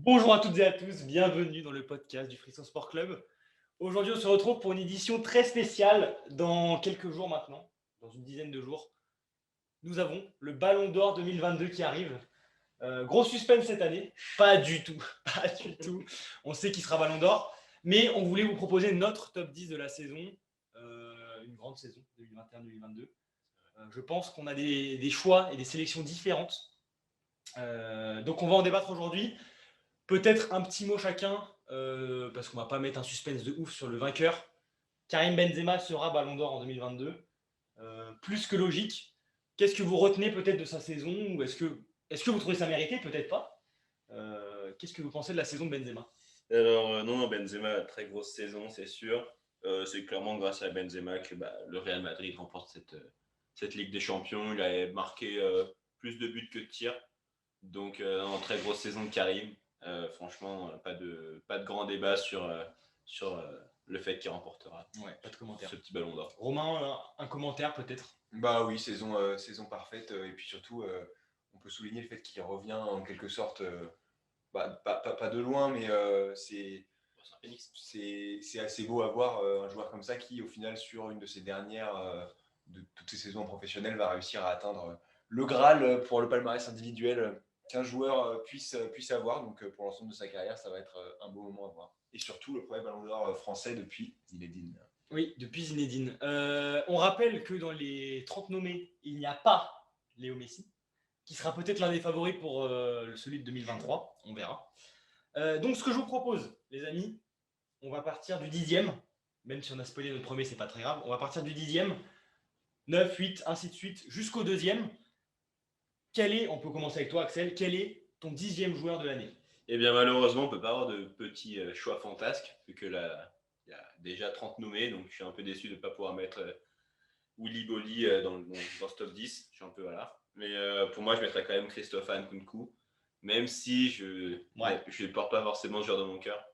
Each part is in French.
Bonjour à toutes et à tous, bienvenue dans le podcast du Frisson Sport Club. Aujourd'hui, on se retrouve pour une édition très spéciale dans quelques jours maintenant, dans une dizaine de jours. Nous avons le Ballon d'Or 2022 qui arrive. Gros suspense cette année, pas du tout, pas du tout. On sait qui sera Ballon d'Or, mais on voulait vous proposer notre top 10 de la saison, une grande saison 2021-2022. Je pense qu'on a des choix et des sélections différentes. Donc on va en débattre aujourd'hui. Peut-être un petit mot chacun, parce qu'on va pas mettre un suspense de ouf sur le vainqueur. Karim Benzema sera Ballon d'Or en 2022. Plus que logique. Qu'est-ce que vous retenez peut-être de sa saison ou est-ce que vous trouvez ça mérité? Peut-être pas. Qu'est-ce que vous pensez de la saison de Benzema? Alors, non, Benzema, très grosse saison, c'est sûr. C'est clairement grâce à Benzema que le Real Madrid remporte cette Ligue des Champions. Il a marqué plus de buts que de tirs. Donc, en très grosse saison de Karim. Franchement, pas de grand débat sur le fait qu'il remportera Pas de commentaire. ce petit ballon d'or. Romain, un commentaire peut-être? Bah oui, saison parfaite. Et puis surtout, on peut souligner le fait qu'il revient en quelque sorte, pas de loin, mais c'est assez beau à voir un joueur comme ça qui, au final, sur une de ses dernières, de toutes ses saisons professionnelles, va réussir à atteindre le Graal pour le palmarès individuel qu'un joueur puisse avoir. Donc pour l'ensemble de sa carrière, ça va être un beau moment à voir. Et surtout, le premier ballon d'or français depuis Zinedine. Oui, depuis Zinedine. On rappelle que dans les 30 nommés, il n'y a pas Léo Messi, qui sera peut-être l'un des favoris pour celui de 2023. On verra. Donc, ce que je vous propose, les amis, on va partir du 10e. Même si on a spoilé notre premier, c'est pas très grave. On va partir du 10e, 9, 8, ainsi de suite, jusqu'au 2e. On peut commencer avec toi, Axel, quel est ton 10e joueur de l'année? Eh bien, malheureusement, on ne peut pas avoir de petits choix fantasques, vu que là, il y a déjà 30 nommés, donc je suis un peu déçu de ne pas pouvoir mettre Willy Bolly dans ce top 10. Je suis un peu voilà. Mais pour moi, je mettrais quand même Christophe Nkunku, même si je ne porte pas forcément ce joueur dans mon cœur.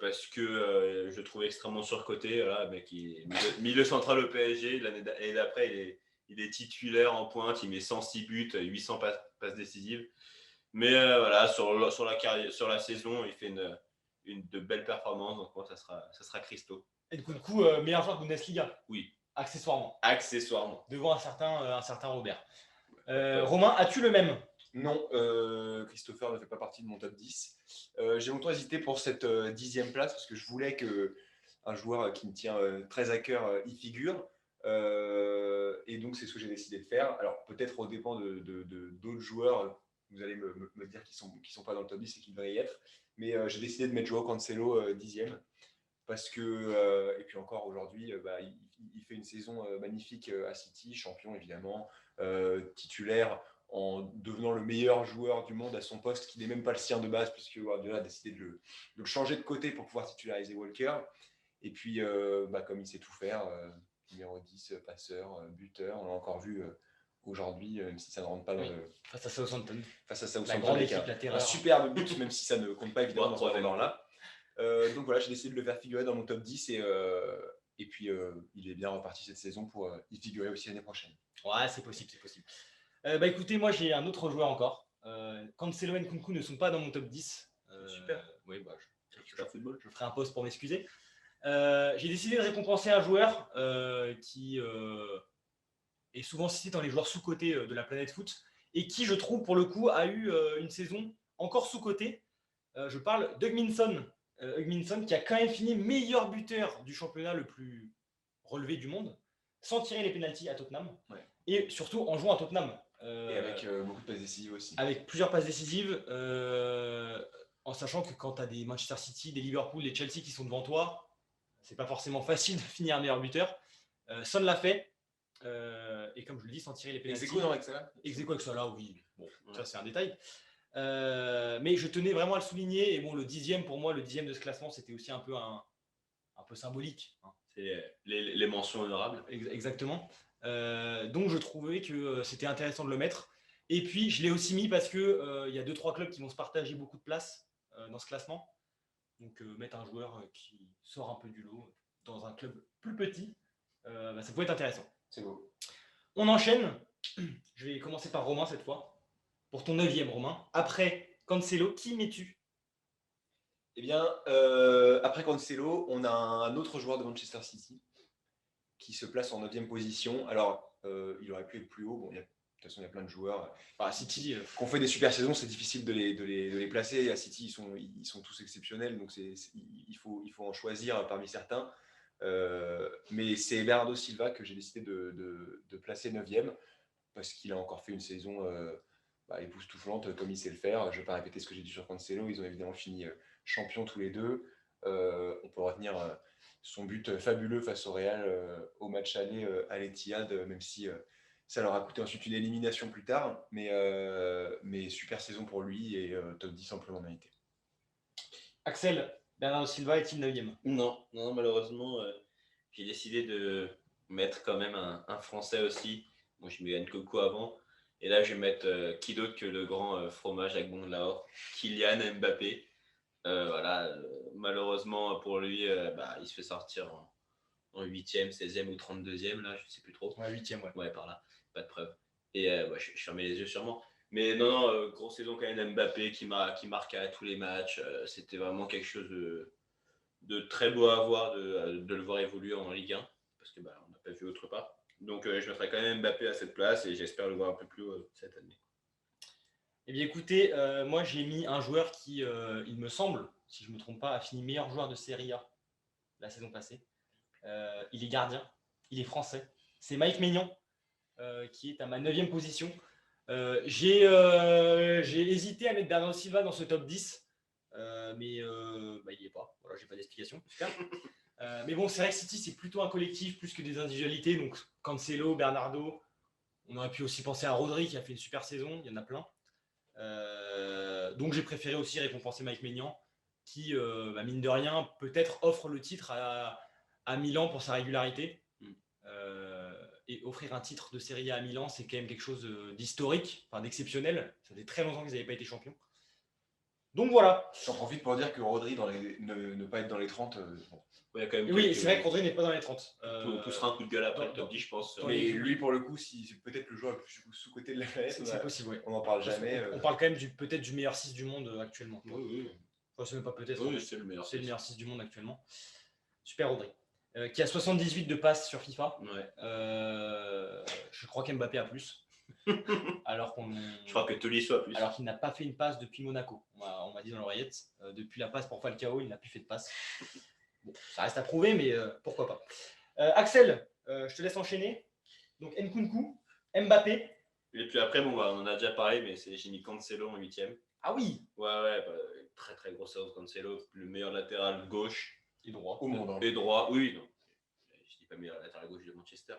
Parce que je le trouve extrêmement surcoté. Voilà, mec, il est milieu central au PSG. L'année d'après, il est titulaire en pointe. Il met 106 buts, 800 passes décisives. Mais voilà, sur la saison, il fait de belles performances. Donc moi, ça sera Christo. Nkunku, meilleur joueur de Bundesliga? Oui. Accessoirement. Devant un certain Robert. Romain, as-tu le même? Non, Christopher ne fait pas partie de mon top 10. J'ai longtemps hésité pour cette 10e place parce que je voulais qu'un joueur qui me tient très à cœur y figure. Et donc, c'est ce que j'ai décidé de faire. Alors, peut-être au dépend d'autres joueurs, vous allez me dire qu'ils sont pas dans le top 10 et qu'ils devraient y être. Mais j'ai décidé de mettre Joao Cancelo 10e. Parce que, et puis encore aujourd'hui, il fait une saison magnifique à City, champion évidemment, titulaire en devenant le meilleur joueur du monde à son poste, qui n'est même pas le sien de base, puisque Guardiola a décidé de le changer de côté pour pouvoir titulariser Walker. Et puis, comme il sait tout faire, numéro 10, passeur, buteur, on l'a encore vu aujourd'hui, même si ça ne rentre pas dans le... Face à Southampton. La grande équipe, un superbe but, même si ça ne compte pas évidemment dans ce ballon-là. Donc voilà, j'ai décidé de le faire figurer dans mon top 10 et puis il est bien reparti cette saison pour y figurer aussi l'année prochaine. Ouais, c'est possible. Écoutez, moi j'ai un autre joueur encore. Cancelo et Nkunku ne sont pas dans mon top 10. Super. Oui, je ferai un post pour m'excuser. J'ai décidé de récompenser un joueur qui est souvent cité dans les joueurs sous-cotés de la planète foot et qui, je trouve, pour le coup, a eu une saison encore sous-cotée. Je parle d'Hugminson. Hugminson qui a quand même fini meilleur buteur du championnat le plus relevé du monde, sans tirer les pénaltys à Tottenham, et surtout en jouant à Tottenham. Et avec beaucoup de passes décisives aussi. Avec plusieurs passes décisives, en sachant que quand tu as des Manchester City, des Liverpool, des Chelsea qui sont devant toi, c'est pas forcément facile de finir meilleur buteur. Son l'a fait, et comme je le dis, sans tirer les pénaltys. Ex aequo avec Salah, oui. Bon, ça c'est un détail. Mais je tenais vraiment à le souligner. Et bon, le 10e, pour moi, le 10e de ce classement, c'était aussi un peu symbolique. Hein. C'est les mentions honorables. Exactement. Donc, je trouvais que c'était intéressant de le mettre. Et puis, je l'ai aussi mis parce qu'il y a 2-3 clubs qui vont se partager beaucoup de place dans ce classement. Donc, mettre un joueur qui sort un peu du lot dans un club plus petit, ça pourrait être intéressant. C'est beau. On enchaîne. Je vais commencer par Romain cette fois. Pour ton 9e, Romain. Après Cancelo, qui mets-tu? Eh bien, après Cancelo, on a un autre joueur de Manchester City qui se place en 9e position. Alors, il aurait pu être plus haut. Bon, de toute façon, il y a plein de joueurs City, qui ont fait des super saisons. C'est difficile de les placer. À City, ils sont tous exceptionnels. Donc, il faut en choisir parmi certains. Mais c'est Bernardo Silva que j'ai décidé de placer 9e parce qu'il a encore fait une saison époustouflante comme il sait le faire. Je ne vais pas répéter ce que j'ai dit sur Cancelo. Ils ont évidemment fini champions tous les deux. On peut retenir son but fabuleux face au Real au match aller à l'Etihad, même si ça leur a coûté ensuite une élimination plus tard. Mais super saison pour lui et top 10 amplement mérité. Axel, Bernardo Silva est-il 9e? Non, malheureusement, j'ai décidé de mettre quand même un Français aussi. Moi, je mets Coco avant. Et là, je vais mettre qui d'autre que le grand fromage avec bon de Lahore, Kylian Mbappé. Malheureusement pour lui, il se fait sortir en 8e, 16e ou 32e, là, je ne sais plus trop. Ouais, 8e, ouais. Ouais, par là, pas de preuve. Et je fermais les yeux sûrement. Mais non, grosse saison quand même Mbappé qui marquait à tous les matchs. C'était vraiment quelque chose de très beau à voir, de le voir évoluer en Ligue 1, parce que on n'a pas vu autre part. Donc je mettrai quand même Mbappé à cette place et j'espère le voir un peu plus haut cette année. Eh bien écoutez, moi j'ai mis un joueur qui, il me semble, si je ne me trompe pas, a fini meilleur joueur de Serie A la saison passée. Il est gardien, il est français. C'est Mike Maignan, qui est à ma 9e position. J'ai hésité à mettre Bernardo Silva dans ce top 10, mais il n'y est pas. Voilà, j'ai pas d'explication. Super. Mais bon, c'est vrai que City, c'est plutôt un collectif plus que des individualités. Donc Cancelo, Bernardo, on aurait pu aussi penser à Rodri qui a fait une super saison, il y en a plein. Donc j'ai préféré aussi récompenser Mike Maignan qui, mine de rien, peut-être offre le titre à Milan pour sa régularité. Et offrir un titre de Serie A à Milan, c'est quand même quelque chose d'historique, d'exceptionnel. Ça fait très longtemps qu'ils n'avaient pas été champions. Donc voilà. J'en profite pour dire que Rodri, ne pas être dans les 30, il y a quand même oui, c'est vrai que Rodri n'est pas dans les 30. On poussera un coup de gueule après le top 10, je pense. Mais lui, pour le coup, c'est peut-être le joueur le plus sous-côté de la planète. C'est possible, oui. On n'en parle jamais. On parle quand même peut-être du meilleur 6 du monde actuellement. Oui. Enfin, c'est même pas peut-être. Oui, c'est le meilleur. C'est le meilleur 6 du monde actuellement. Super Rodri. Qui a 78 de passes sur FIFA. Ouais. Je crois qu'Mbappé a plus. Je crois que Tolisso a plus. Alors qu'il n'a pas fait une passe depuis Monaco. On m'a dit dans l'oreillette. Depuis la passe pour Falcao, il n'a plus fait de passe. Bon, ça reste à prouver, mais pourquoi pas. Axel, je te laisse enchaîner. Donc Nkunku, Mbappé. Et puis après, on en a déjà parlé, mais j'ai mis Cancelo en 8e. Ah oui. Ouais, très très grosse séance Cancelo, le meilleur latéral gauche. Et droit. Au monde. Et droit, oui, non. Je dis pas meilleur latéral gauche de Manchester.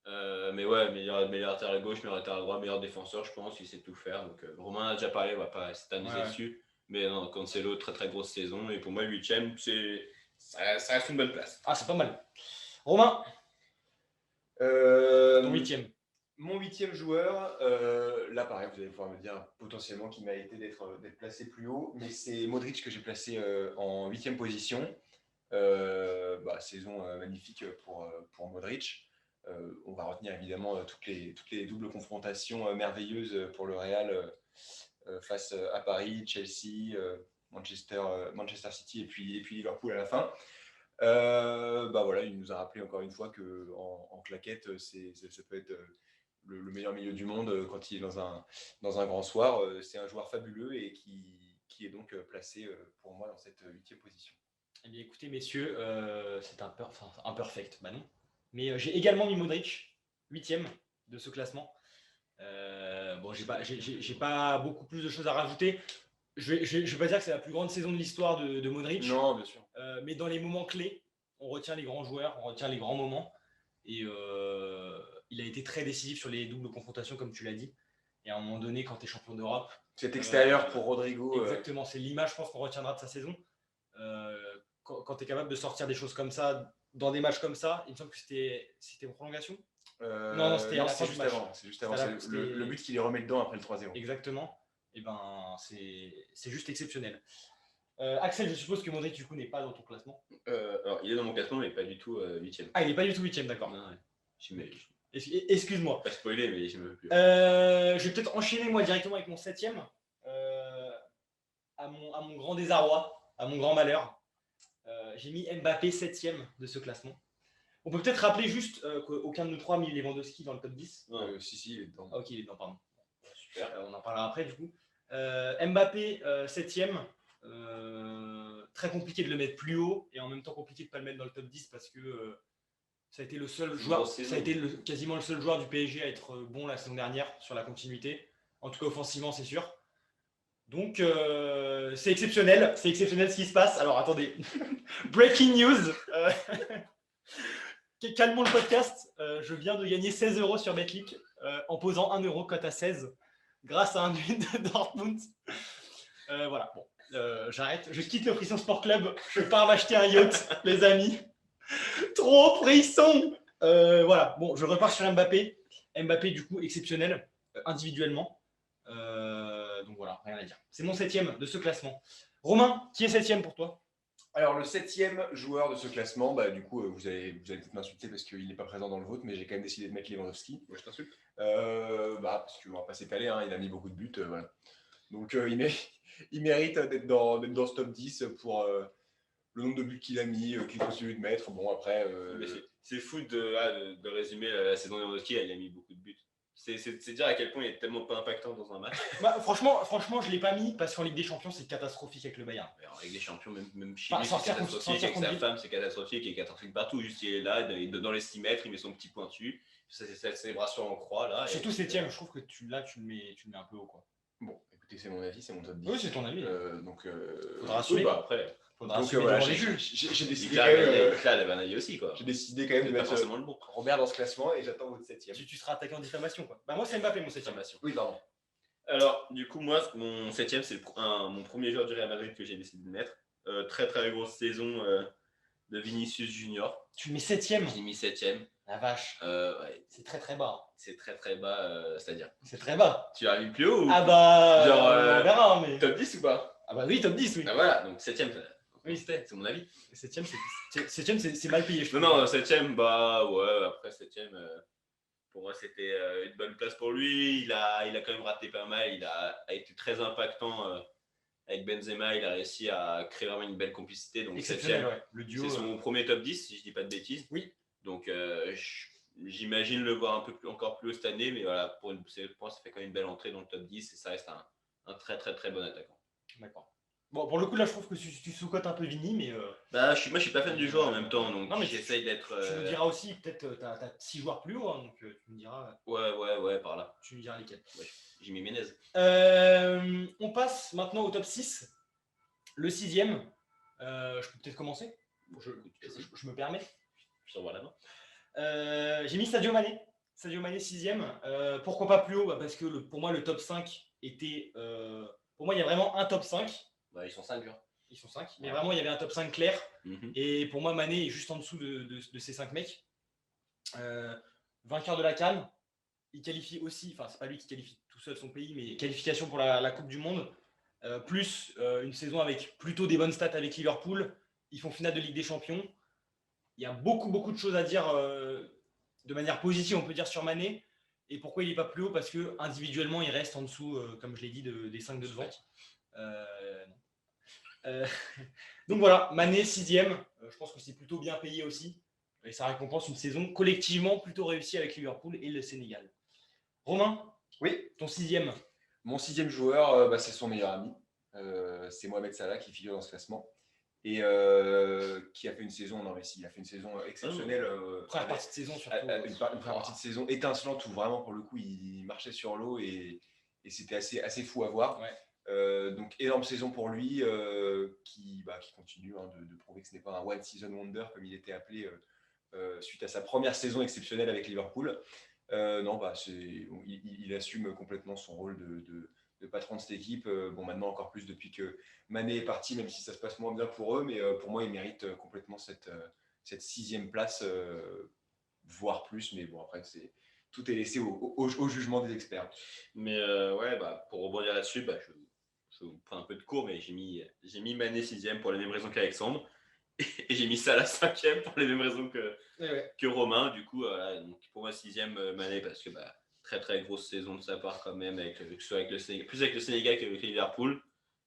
Mais ouais, meilleur latéral gauche, meilleur latéral droit, meilleur défenseur, je pense, il sait tout faire. Donc Romain a déjà parlé, on va pas s'éterniser dessus. Mais non, Cancelo, très très grosse saison. Et pour moi, 8e, ça reste une bonne place. Ah, c'est pas mal. Romain, ton 8e. Mon 8e joueur, là pareil, vous allez pouvoir me dire potentiellement qu'il mérité d'être placé plus haut, mais c'est Modric que j'ai placé en 8e position. Saison magnifique pour Modric. On va retenir évidemment toutes les doubles confrontations merveilleuses pour le Real face à Paris, Chelsea, Manchester City et puis Liverpool à la fin. Il nous a rappelé encore une fois qu'en claquette, ça peut être le meilleur milieu du monde quand il est dans un grand soir. C'est un joueur fabuleux et qui est donc placé pour moi dans cette 8e position. Eh bien, écoutez, messieurs, c'est un perfect. Bah non. Mais j'ai également mis Modric, 8e de ce classement. J'ai pas beaucoup plus de choses à rajouter. Je vais pas dire que c'est la plus grande saison de l'histoire de Modric. Non, bien sûr. Mais dans les moments clés, on retient les grands joueurs, on retient les grands moments. Et il a été très décisif sur les doubles confrontations, comme tu l'as dit. Et à un moment donné, quand tu es champion d'Europe. Cet extérieur pour Rodrigo. Exactement, c'est l'image, je pense, qu'on retiendra de sa saison. Quand tu es capable de sortir des choses comme ça, dans des matchs comme ça, il me semble que c'était en prolongation. Non, c'était juste avant. C'est juste avant. C'est le but qui les remet dedans après le 3-0. Exactement. Et c'est juste exceptionnel. Axel, je suppose que Modric, du coup, n'est pas dans ton classement. Alors, il est dans mon classement, mais pas du tout 8e. Ah, il n'est pas du tout 8e, d'accord. Non, ouais. Excuse-moi. Pas spoiler, mais je me veux plus. Je vais peut-être enchaîner, moi, directement avec mon 7e. à mon grand désarroi, à mon grand malheur, j'ai mis Mbappé 7e de ce classement. On peut peut-être rappeler juste qu'aucun de nous trois a mis Lewandowski dans le top 10. Si, il est dedans. Ah, ok, il est dedans, pardon. Super, on en parlera après du coup. Mbappé 7e. Très compliqué de le mettre plus haut et en même temps compliqué de ne pas le mettre dans le top 10 parce que ça a été le seul joueur, ça a été quasiment le seul joueur du PSG à être bon la saison dernière sur la continuité. En tout cas offensivement, c'est sûr. Donc c'est exceptionnel ce qui se passe. Alors attendez, breaking news. Calmons le podcast. Je viens de gagner 16 € sur Betclic en posant 1 € cote à 16 grâce à un but de Dortmund. Voilà, bon, j'arrête. Je quitte le Frisson Sport Club. Je pars m'acheter un yacht, les amis. Trop frisson. Voilà, bon, je repars sur Mbappé. Mbappé, du coup, exceptionnel individuellement. Donc voilà, rien à dire. C'est mon 7e de ce classement. Romain, qui est 7e pour toi? Alors, le 7e joueur de ce classement, du coup, vous allez peut-être m'insulter parce qu'il n'est pas présent dans le vôtre, mais j'ai quand même décidé de mettre Lewandowski. Moi, je t'insulte. Parce qu'on va pas s'étaler, il a mis beaucoup de buts. Voilà. Donc, il mérite d'être dans ce top 10 pour le nombre de buts qu'il a mis, qu'il continue de mettre. Bon, après. C'est fou de résumer la saison de Lewandowski, il a mis beaucoup de buts. C'est dire à quel point il est tellement pas impactant dans un match. Franchement, je ne l'ai pas mis parce qu'en Ligue des Champions, c'est catastrophique avec le Bayern. En Ligue des Champions, même chez lui, c'est catastrophique. Avec sa femme, c'est catastrophique. Il est catastrophique partout. Juste, il est là, dans les 6 mètres, il met son petit point dessus. C'est cette célébration en croix. Là, surtout 7e, je trouve que tu le mets un peu haut. Quoi. Bon, écoutez, c'est mon avis, c'est mon top 10. Oui, c'est ton avis. Faudra assumer. Après. Voilà, j'ai décidé quand même. Aussi, quoi. J'ai décidé quand même de mettre le bon. Robert dans ce classement et j'attends votre 7e. Tu seras attaqué en diffamation, quoi. Moi, c'est Mbappé, mon 7e. Oui, pardon. Alors, du coup, moi, mon 7e, c'est mon premier joueur du Real Madrid que j'ai décidé de mettre. Très, très grosse saison de Vinicius Junior. Tu le mets 7e? J'ai mis 7e. La vache. Ouais. C'est très, très bas. C'est très, très bas, c'est-à-dire. C'est très bas. Tu l'as mis plus haut ou... Ah bah, on verra, mais... Top 10 ou pas? Ah bah oui, top 10, oui. Ah voilà, donc 7e, oui, c'est mon avis. 7e, c'est mal payé, je trouve. Non, 7e, ouais, après 7e, pour moi, c'était une bonne place pour lui. Il a quand même raté pas mal. Il a été très impactant avec Benzema. Il a réussi à créer vraiment une belle complicité. Donc 7e, ouais. Le duo, c'est son premier top 10, si je dis pas de bêtises. Oui. Donc j'imagine le voir encore plus haut cette année. Mais voilà, pour moi, ça fait quand même une belle entrée dans le top 10 et ça reste un très, très, très bon attaquant. D'accord. Bon, pour le coup, là, je trouve que tu sous-cotes un peu Vini, mais... moi, je suis pas fan du joueur en même temps, donc non, mais j'essaye d'être... Tu nous diras aussi, peut-être, tu as 6 joueurs plus haut, hein, donc tu me diras... Ouais, par là. Tu me diras lesquels. Ouais, j'ai mis Menez. On passe maintenant au top 6. Le 6e. Je peux peut-être commencer. Je me permets. Je t'envoie la main. J'ai mis Sadio Mané. Sadio Mané 6e. Pourquoi pas plus haut? Parce que pour moi, le top 5 était... pour moi, il y a vraiment un top 5. Ils sont 5. Ils sont 5. Mais vraiment, il y avait un top 5 clair. Mm-hmm. Et pour moi, Mané est juste en dessous de ces 5 mecs. Vainqueur de la CAN. Il qualifie aussi, enfin, c'est pas lui qui qualifie tout seul son pays, mais qualification pour la Coupe du Monde. Plus une saison avec plutôt des bonnes stats avec Liverpool. Ils font finale de Ligue des Champions. Il y a beaucoup de choses à dire de manière positive, on peut dire, sur Mané. Et pourquoi il n'est pas plus haut? Parce que individuellement, il reste en dessous, comme je l'ai dit, des 5 de devant. Donc voilà, Mané 6e. Je pense que c'est plutôt bien payé aussi. Et ça récompense une saison collectivement plutôt réussie avec Liverpool et le Sénégal. Romain, oui, ton 6e. Mon 6e joueur, c'est son meilleur ami. C'est Mohamed Salah qui figure dans ce classement. Et qui a fait une saison, il a fait une saison exceptionnelle. Première partie de saison surtout. Une première partie de saison étincelante où vraiment pour le coup il marchait sur l'eau et c'était assez fou à voir. Ouais. Donc énorme saison pour lui qui continue de prouver que ce n'est pas un one season wonder comme il était appelé suite à sa première saison exceptionnelle avec Liverpool. Il assume complètement son rôle de patron de cette équipe. Maintenant encore plus depuis que Mané est parti, même si ça se passe moins bien pour eux, mais pour moi il mérite complètement cette 6e place, voire plus, mais bon après tout est laissé au jugement des experts. Mais pour rebondir là-dessus, je vous prends un peu de cours, mais j'ai mis Mané 6e pour les mêmes raisons qu'Alexandre. Et j'ai mis Salah 5e pour les mêmes raisons que Romain. Du coup, donc pour moi 6e Mané parce que très très grosse saison de sa part quand même, que ce soit avec le Sénégal, plus avec le Sénégal qu'avec Liverpool.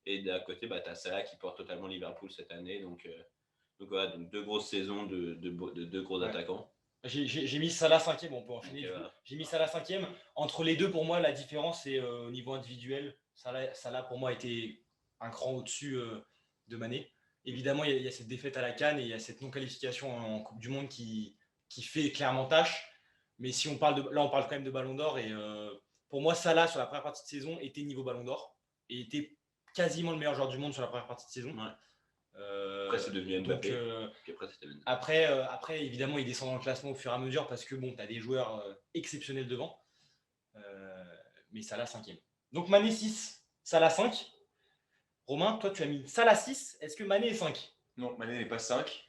Et d'à côté, tu as Salah qui porte totalement Liverpool cette année. Donc voilà, donc 2 grosses saisons de 2 gros attaquants. J'ai mis Salah 5e, on peut enchaîner. Okay, voilà. J'ai mis Salah 5e. Entre les deux, pour moi, la différence, c'est au niveau individuel. Salah, pour moi, était un cran au-dessus de Mané. Évidemment, il y a cette défaite à la CAN et il y a cette non-qualification en Coupe du Monde qui fait clairement tâche. Mais si on parle là, on parle quand même de Ballon d'Or. Et pour moi, Salah, sur la première partie de saison, était niveau Ballon d'Or et était quasiment le meilleur joueur du monde sur la première partie de saison. Ouais. Après, c'est devenu Mbappé. Après, évidemment, il descend dans le classement au fur et à mesure parce que bon, tu as des joueurs exceptionnels devant. Mais Salah 5e. Donc Mané 6, Salah 5. Romain, toi, tu as mis Salah 6. Est-ce que Mané est 5? Non, Mané n'est pas 5,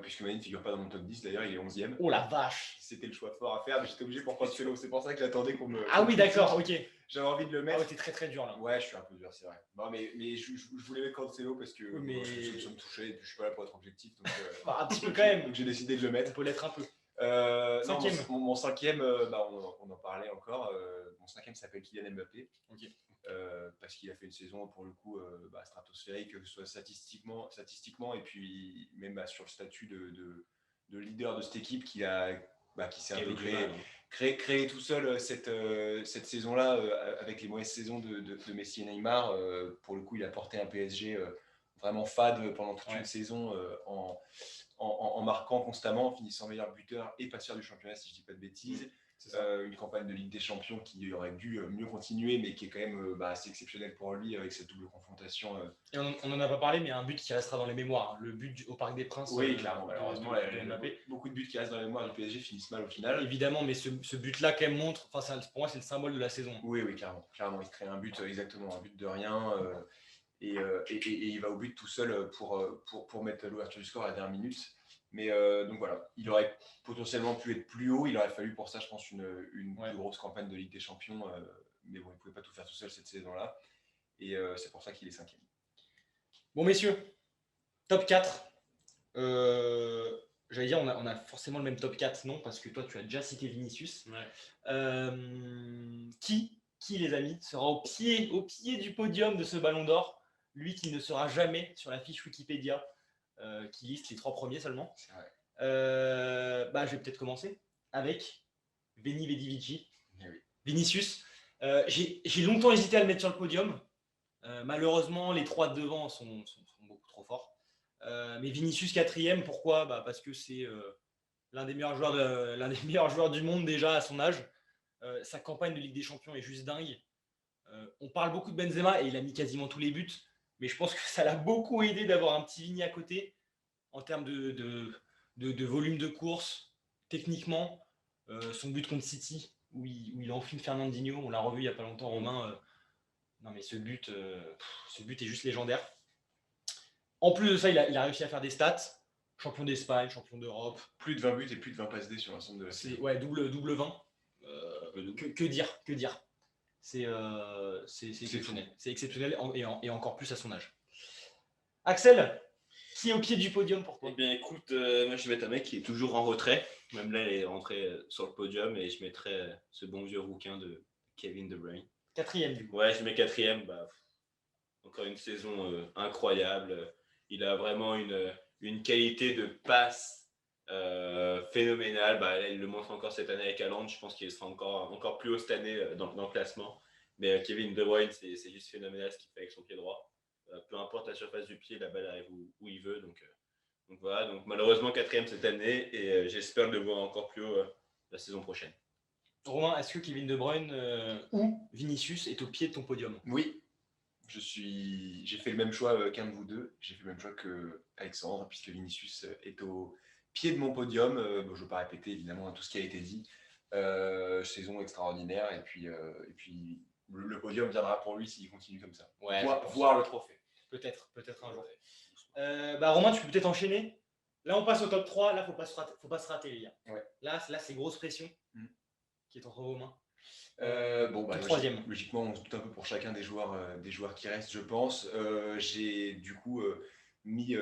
puisque Mané ne figure pas dans mon top 10. D'ailleurs, il est 11e. Oh la vache! C'était le choix fort à faire, mais j'étais obligé pour Cancelo. C'est pour ça que j'attendais qu'on me. Ah oui, d'accord, ok. J'avais envie de le mettre. Ah ouais, t'es très très dur là. Ouais, je suis un peu dur, c'est vrai. Non, mais je voulais mettre Cancelo parce que ça me touchait et puis je suis pas là pour être objectif. Donc, bah, un petit peu quand même. Donc j'ai décidé de le mettre. On peut l'être un peu. Cinquième. Mon cinquième, on en parlait encore. Mon cinquième s'appelle Kylian Mbappé. Ok. Parce qu'il a fait une saison pour le coup stratosphérique, que ce soit statistiquement et puis même sur le statut de leader de cette équipe qui s'est un peu créé tout seul cette saison-là avec les mauvaises saisons de Messi et Neymar. Pour le coup, il a porté un PSG vraiment fade pendant toute une saison en marquant constamment, en finissant meilleur buteur et passeur du championnat, si je ne dis pas de bêtises. Une campagne de Ligue des Champions qui aurait dû mieux continuer, mais qui est quand même assez exceptionnelle pour lui avec cette double confrontation. Et on n'en a pas parlé, mais un but qui restera dans les mémoires. Le but au Parc des Princes. Oui, clairement. Malheureusement, Mbappé. Beaucoup de buts qui restent dans les mémoires du PSG finissent mal au final. Évidemment, mais ce but-là, quand même, montre. Enfin, pour moi, c'est le symbole de la saison. Oui, clairement. Il crée un but, exactement, un but de rien. Et il va au but tout seul pour mettre l'ouverture du score à la dernière minute. Mais donc voilà, il aurait potentiellement pu être plus haut. Il aurait fallu pour ça, je pense, une plus grosse campagne de Ligue des Champions. Mais bon, il ne pouvait pas tout faire tout seul cette saison-là. Et c'est pour ça qu'il est 5e. Bon, messieurs, top 4. J'allais dire, on a forcément le même top 4, non? Parce que toi, tu as déjà cité Vinicius. Ouais. Qui, les amis, sera au pied du podium de ce Ballon d'Or? Lui qui ne sera jamais sur la fiche Wikipédia. Qui liste les 3 premiers seulement. C'est vrai. Je vais peut-être commencer avec Veni Vidi Vici. Oui. Vinicius. J'ai longtemps hésité à le mettre sur le podium. Malheureusement, les 3 de devant sont beaucoup trop forts. Mais Vinicius 4e, pourquoi? Parce que c'est l'un des meilleurs joueurs du monde déjà à son âge. Sa campagne de Ligue des Champions est juste dingue. On parle beaucoup de Benzema et il a mis quasiment tous les buts. Mais je pense que ça l'a beaucoup aidé d'avoir un petit Vini à côté en termes de volume de course, techniquement. Son but contre City, où il enfile Fernandinho, on l'a revu il n'y a pas longtemps, Romain. Non mais ce but est juste légendaire. En plus de ça, il a réussi à faire des stats. Champion d'Espagne, champion d'Europe. Plus de 20 buts et plus de 20 passes D sur l'ensemble de la saison. Ouais, double 20. Que dire? C'est exceptionnel. C'est exceptionnel et encore plus à son âge. Axel, qui est au pied du podium pour toi? Eh bien, écoute, moi je vais mettre un mec qui est toujours en retrait. Même là, il est rentré sur le podium et je mettrai ce bon vieux rouquin de Kevin De Bruyne. 4e du coup. Ouais, je mets 4e. Encore une saison incroyable. Il a vraiment une qualité de passe phénoménale. Il le montre encore cette année avec Haaland. Je pense qu'il sera encore plus haut cette année dans le classement. Mais Kevin De Bruyne, c'est juste phénoménal ce qu'il fait avec son pied droit. Peu importe la surface du pied, la balle arrive où il veut. Donc voilà. Donc malheureusement 4e cette année et j'espère le voir encore plus haut la saison prochaine. Romain, est-ce que Kevin De Bruyne ou Vinicius est au pied de ton podium? Oui. J'ai fait le même choix qu'un de vous deux. J'ai fait le même choix qu'Alexandre, puisque Vinicius est au pied de mon podium. Je ne veux pas répéter évidemment tout ce qui a été dit. Saison extraordinaire. Et puis le podium viendra pour lui s'il continue comme ça. Ouais, voir le trophée. Peut-être un jour. Romain, tu peux peut-être enchaîner. Là, on passe au top 3. Là, il ne faut pas se rater, les gars. Ouais. Là, c'est grosse pression qui est entre vos mains. Logiquement, on se doute un peu pour chacun des joueurs qui restent, je pense. J'ai du coup mis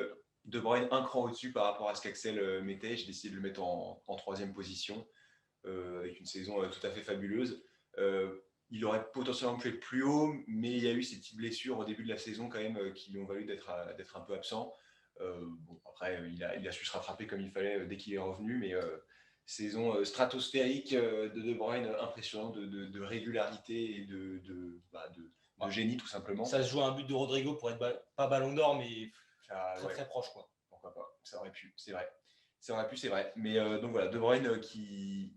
De Bruyne un cran au-dessus par rapport à ce qu'Axel mettait. J'ai décidé de le mettre en 3e position avec une saison tout à fait fabuleuse. il aurait potentiellement pu être plus haut, mais il y a eu ces petites blessures au début de la saison quand même qui lui ont valu d'être un peu absent. Bon, après, il a su se rattraper comme il fallait dès qu'il est revenu, mais saison stratosphérique de Bruyne, impressionnante de régularité et de génie tout simplement. Ça se joue à un but de Rodrigo pour être pas ballon d'or, mais très Ouais, très proche, quoi. pourquoi pas, ça aurait pu, c'est vrai. Ça aurait pu, c'est vrai. Mais donc voilà, De Bruyne qui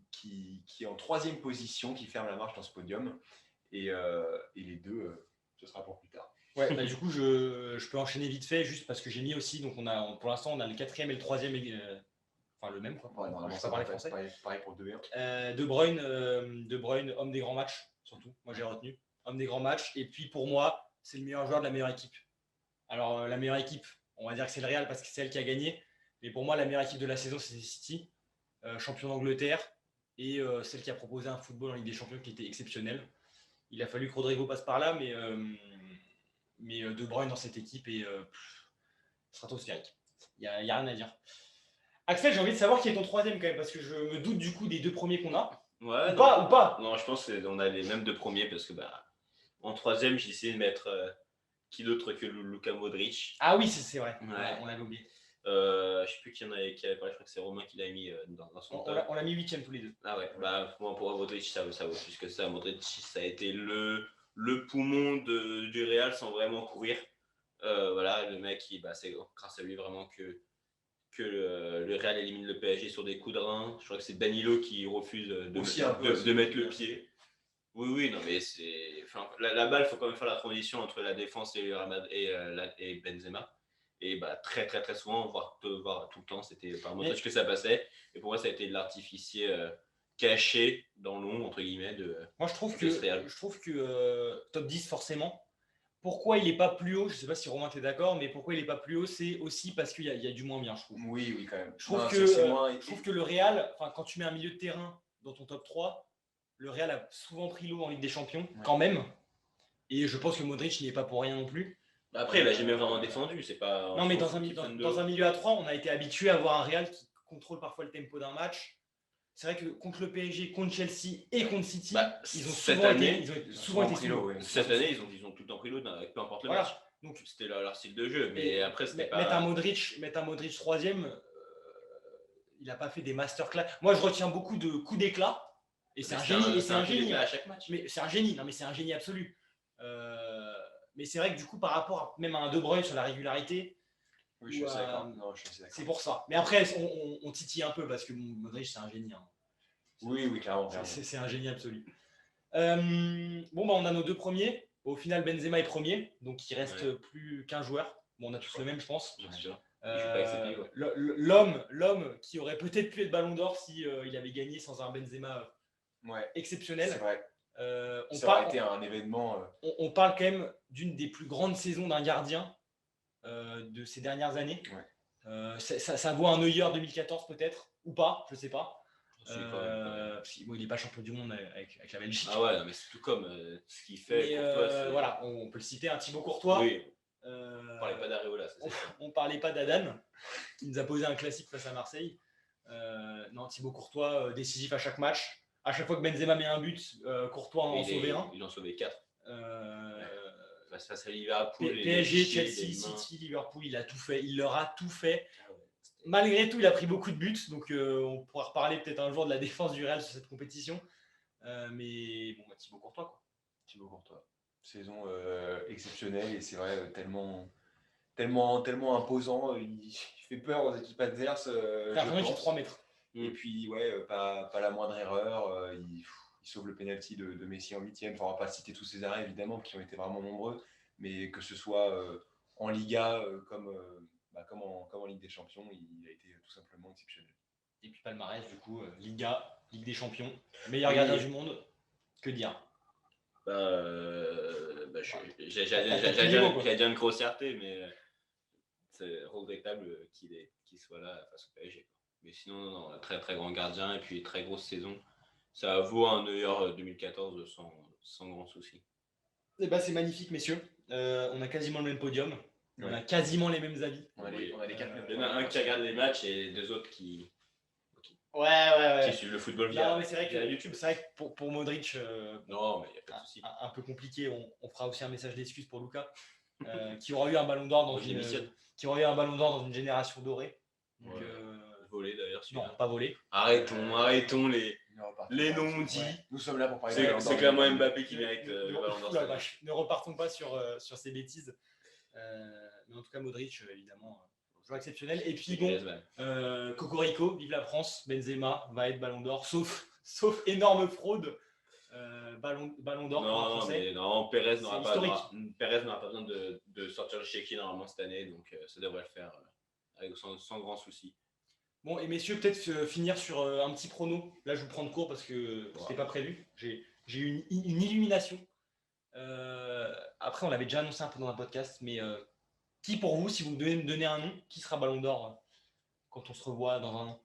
est en 3e position, qui ferme la marche dans ce podium. Et les deux, ce sera pour plus tard. Ouais, bah, du coup, je peux enchaîner vite fait, juste parce que j'ai mis aussi, donc pour l'instant, on a le 4e et le 3e, enfin le même, quoi. Ouais, Je normalement, sais pas parler français. pareil pour le 2 et 1. De Bruyne, homme des grands matchs, surtout. Moi, j'ai retenu. Homme des grands matchs. Et puis, pour moi, c'est le meilleur joueur de la meilleure équipe. Alors, la meilleure équipe, on va dire que c'est le Real parce que c'est elle qui a gagné. Mais pour moi, la meilleure équipe de la saison, c'est City, champion d'Angleterre. Et celle qui a proposé un football en Ligue des Champions qui était exceptionnel. Il a fallu que Rodrigo passe par là, mais De Bruyne dans cette équipe est stratosphérique. Il n'y a rien à dire. Axel, j'ai envie de savoir qui est ton 3e quand même, parce que je me doute du coup des 2 premiers qu'on a. Ouais, Ou pas. Non, je pense qu'on a les mêmes 2 premiers parce que en 3e, j'ai essayé de mettre qui d'autre que Luka Modric. Ah oui, c'est vrai, Ouais. on l'avait oublié. Je sais plus qui avait parlé, je crois que c'est Romain qui l'a mis dans son top. On l'a mis 8e tous les deux. Ah ouais, moi pour Modric, ça vaut plus que ça. Modric, ça a été le poumon du Real sans vraiment courir. Voilà, le mec, c'est grâce à lui vraiment que le Real élimine le PSG sur des coups de rein. Je crois que c'est Danilo qui refuse de mettre le pied. Oui, non, mais c'est. Enfin, la balle, il faut quand même faire la transition entre la défense et Benzema. Et très, très, très souvent, voire tout le temps, c'était par Modric que ça passait. Et pour moi, ça a été de l'artificier caché dans l'ombre, entre guillemets. Moi, je trouve que top 10, forcément. Pourquoi il n'est pas plus haut? Je ne sais pas si Romain, tu es d'accord, mais pourquoi il n'est pas plus haut? C'est aussi parce qu'il y a du moins bien, je trouve. Oui, quand même. Je trouve que le Real, quand tu mets un milieu de terrain dans ton top 3, le Real a souvent pris l'eau en Ligue des Champions, quand même. Et je pense que Modric n'y est pas pour rien non plus. Après, il n'a jamais vraiment défendu. C'est pas. Non, mais dans un milieu à 3, on a été habitué à voir un Real qui contrôle parfois le tempo d'un match. C'est vrai que contre le PSG, contre Chelsea et contre City, ils ont souvent été sous l'eau. Cette année, ils ont tout le temps pris l'eau, peu importe le match. Donc c'était leur style de jeu. Mais après, c'était pas. Mettre un Modric 3e, il n'a pas fait des masterclass. Moi, je retiens beaucoup de coups d'éclat. Et c'est un génie. C'est un génie à chaque match. Mais c'est un génie. Non, mais c'est un génie absolu. Mais c'est vrai que du coup, par rapport même à un De Bruyne sur la régularité. Oui, je suis d'accord. C'est pour ça. Mais après, on titille un peu parce que Modric, c'est un génie. Hein. Oui, clairement. C'est un génie absolu. On a nos 2 premiers. Au final, Benzema est premier. Donc, il reste plus qu'un joueur. Bon, on a tous le même, je pense. Bien sûr. L'homme qui aurait peut-être pu être Ballon d'Or si il avait gagné sans un Benzema exceptionnel. C'est vrai. Ça aurait été un événement. On parle quand même d'une des plus grandes saisons d'un gardien de ces dernières années. Ouais. Ça vaut un Neuer 2014 peut-être, ou pas, je sais pas. Il n'est pas champion du monde avec la Belgique. Ah ouais, mais c'est tout comme ce qu'il fait. Voilà, on peut le citer, un Thibaut Courtois. Oui. On parlait pas d'Areola. On parlait pas d'Adan, qui nous a posé un classique face à Marseille. Non, Thibaut Courtois, décisif à chaque match. À chaque fois que Benzema met un but, Courtois en sauvait un. Il en sauvait 4. Face à Liverpool. PSG, Chelsea, City, Liverpool, il a tout fait. Il leur a tout fait. Malgré tout, il a pris beaucoup de buts. Donc, on pourra reparler peut-être un jour de la défense du Real sur cette compétition. Mais bon, Thibaut Courtois, quoi. Thibaut Courtois. Saison exceptionnelle et c'est vrai, tellement imposant. Il fait peur aux équipes adverses. C'est un qui 3 mètres. Et puis, pas la moindre erreur. Il sauve le penalty de Messi en 8e. Enfin, on ne va pas citer tous ces arrêts, évidemment, qui ont été vraiment nombreux. Mais que ce soit en Liga comme en Ligue des Champions, il a été tout simplement exceptionnel. Et puis palmarès, du coup, Liga, Ligue des Champions, meilleur gardien du monde, que dire? J'ai déjà une grossièreté, mais c'est regrettable qu'il soit là face au PSG. Mais sinon, non, très très grand gardien et puis très grosse saison. Ça vaut un Neuer 2014 sans grand souci. Et c'est magnifique, messieurs. On a quasiment le même podium. On a quasiment les mêmes avis. On a les 4 mêmes. Il y en a un qui regarde les matchs et 2 autres qui. Ouais. Qui suivent le football via, Non, mais c'est vrai via que YouTube. c'est vrai que pour Modric, Non, mais il n'y a pas de souci. un peu compliqué. On fera aussi un message d'excuse pour Lucas, qui aura eu un ballon d'or Moi, je démissionne. qui aura eu un ballon d'or dans une génération dorée. Donc, Ouais. Volé d'ailleurs, non, celui-là. pas volé. Arrêtons les Ne repartons les pas non là-dessus. dits. Nous sommes là pour parler C'est de Ballon d'Or clairement 2022. Mbappé qui mérite le ballon d'or. Ouh la cette année. vache, ne repartons pas sur ces bêtises. Mais en tout cas, Modric, évidemment, joueur exceptionnel. Et puis bon, Griezmann. Cocorico, vive la France, Benzema va être ballon d'or, sauf énorme fraude. Ballon d'or pour un Non, Français. mais non, Pérez n'aura C'est pas besoin de sortir le chéquier normalement cette année, donc ça devrait le faire sans grand souci. Bon, et messieurs, peut-être finir sur un petit prono. Là, je vous prends de court parce que c'était pas prévu. J'ai eu une illumination. Après, on l'avait déjà annoncé un peu dans un podcast, mais qui pour vous, si vous devez me donner un nom, qui sera ballon d'or quand on se revoit dans un an?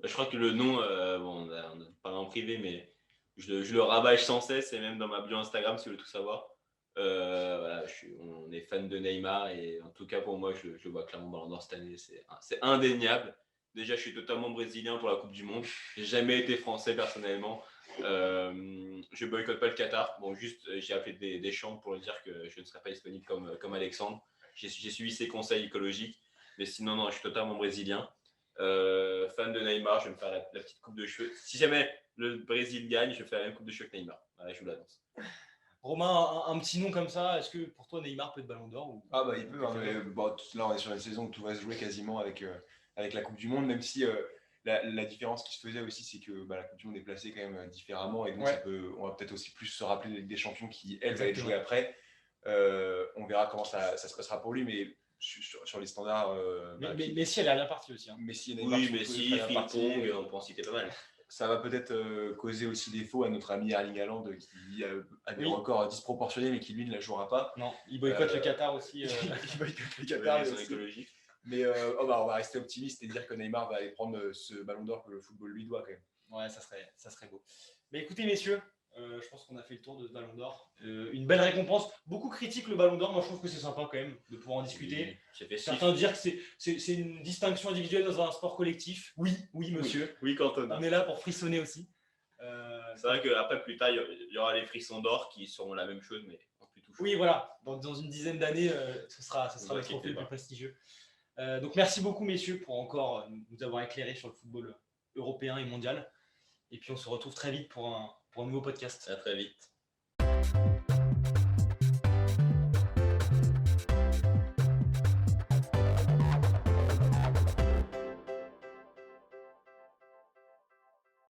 Je crois que le nom, bon, on a parlé en privé, mais je le rabâche sans cesse, et même dans ma bio Instagram, si vous voulez tout savoir. Voilà, on est fan de Neymar, et en tout cas pour moi, je le vois clairement ballon d'or cette année. C'est indéniable. Déjà, je suis totalement brésilien pour la Coupe du Monde. J'ai jamais été français personnellement. Je boycotte pas le Qatar. Bon, juste, j'ai appelé Deschamps pour lui dire que je ne serai pas disponible comme Alexandre. J'ai suivi ses conseils écologiques, mais sinon, non, je suis totalement brésilien. Fan de Neymar, je vais me faire la petite coupe de cheveux. Si jamais le Brésil gagne, je vais faire la même coupe de cheveux que Neymar. Voilà, je vous l'annonce. Romain, un petit nom comme ça, est-ce que pour toi Neymar peut être ballon d'or ou... Ah bah il peut, hein, mais, bon, là on est sur une saison où tout va se jouer quasiment avec la Coupe du Monde, même si la différence qui se faisait aussi, c'est que la Coupe du Monde est placée quand même différemment, et donc Ouais. on va peut-être aussi plus se rappeler de la Ligue des Champions qui, elle, va être Exactement. jouée après. On verra comment ça se passera pour lui, mais sur les standards. Mais Messi, elle est bien partie aussi. Hein. Messi et Neymar Oui, sont tous Messi, très bien partis. Frimpong, on peut en citer pas mal. Ça va peut-être causer aussi défaut à notre ami Erling Haaland qui a des Oui. records disproportionnés, mais qui lui ne la jouera pas. Non, il boycotte le Qatar aussi. Il boycotte le Ouais, Qatar ils sont aussi. écologiques. Mais on va rester optimiste et dire que Neymar va aller prendre ce ballon d'or que le football lui doit quand même. Ouais, ça serait beau. Mais écoutez, messieurs, je pense qu'on a fait le tour de ce ballon d'or. Une belle récompense. Beaucoup critiquent le ballon d'or. Moi, je trouve que c'est sympa quand même de pouvoir en discuter. C'est festif. Certains disent que c'est une distinction individuelle dans un sport collectif. Oui, monsieur. Oui, Cantona. On est là pour frissonner aussi. C'est vrai qu'après, plus tard, il y aura les frissons d'or qui seront la même chose, mais en plus touchant. Oui, voilà. Dans une dizaine d'années, ce sera le trophée le plus prestigieux. Donc, merci beaucoup, messieurs, pour encore nous avoir éclairé sur le football européen et mondial. Et puis, on se retrouve très vite pour un nouveau podcast. À très vite.